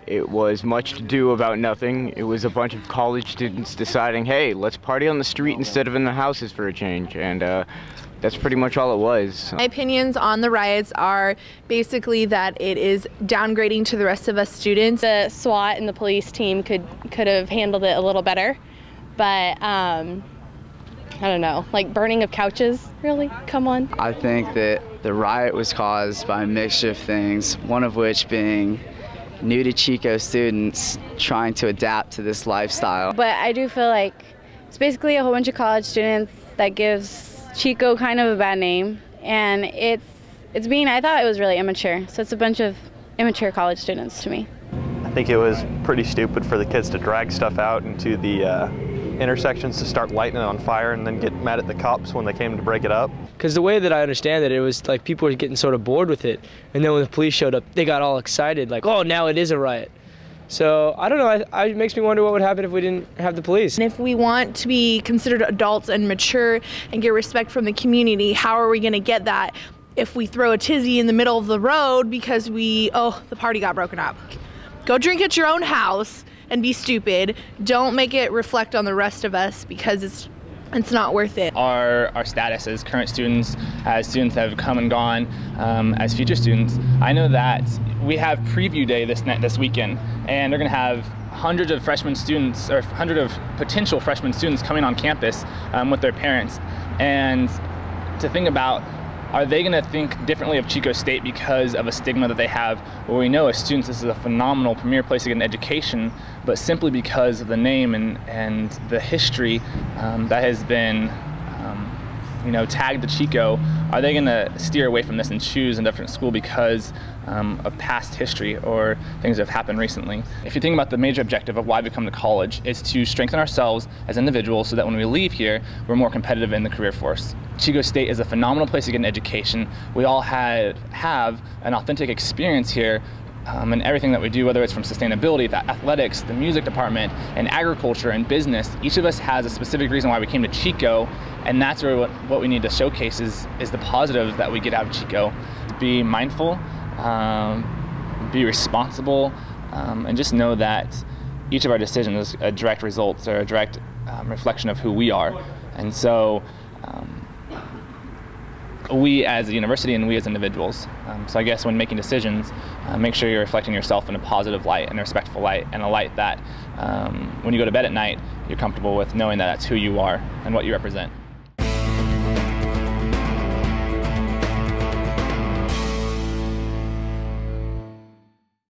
It was much to do about nothing. It was a bunch of college students deciding, hey, let's party on the street instead of in the houses for a change, and that's pretty much all it was. My opinions on the riots are basically that it is downgrading to the rest of us students. The SWAT and the police team could have handled it a little better, but I don't know, like burning of couches, really? Come on. I think that the riot was caused by a mixture of things, one of which being new to Chico students trying to adapt to this lifestyle. But I do feel like it's basically a whole bunch of college students that gives Chico kind of a bad name, and I thought it was really immature, so it's a bunch of immature college students to me. I think it was pretty stupid for the kids to drag stuff out into the intersections to start lighting it on fire and then get mad at the cops when they came to break it up. Because the way that I understand it was like people were getting sort of bored with it, and then when the police showed up, they got all excited, like, oh, now it is a riot. So, I don't know, it makes me wonder what would happen if we didn't have the police. And if we want to be considered adults and mature and get respect from the community, how are we going to get that if we throw a tizzy in the middle of the road because the party got broken up? Go drink at your own house and be stupid. Don't make it reflect on the rest of us, because it's not worth it. Our status as current students, as students that have come and gone, as future students, I know that we have preview day this weekend, and they're going to have hundreds of freshman students, or hundreds of potential freshman students coming on campus with their parents. And to think about, are they going to think differently of Chico State because of a stigma that they have? Well, we know as students this is a phenomenal premier place to get an education, but simply because of the name and the history that has been tagged to Chico, are they going to steer away from this and choose a different school because of past history or things that have happened recently? If you think about the major objective of why we come to college, is to strengthen ourselves as individuals so that when we leave here, we're more competitive in the career force. Chico State is a phenomenal place to get an education. We all have an authentic experience here in everything that we do, whether it's from sustainability, the athletics, the music department, and agriculture and business. Each of us has a specific reason why we came to Chico, and that's really what we need to showcase is the positives that we get out of Chico. Be mindful, be responsible, and just know that each of our decisions is a direct result or a direct reflection of who we are. And so we as a university and we as individuals. So I guess when making decisions, make sure you're reflecting yourself in a positive light and a respectful light, and a light that when you go to bed at night, you're comfortable with knowing that that's who you are and what you represent.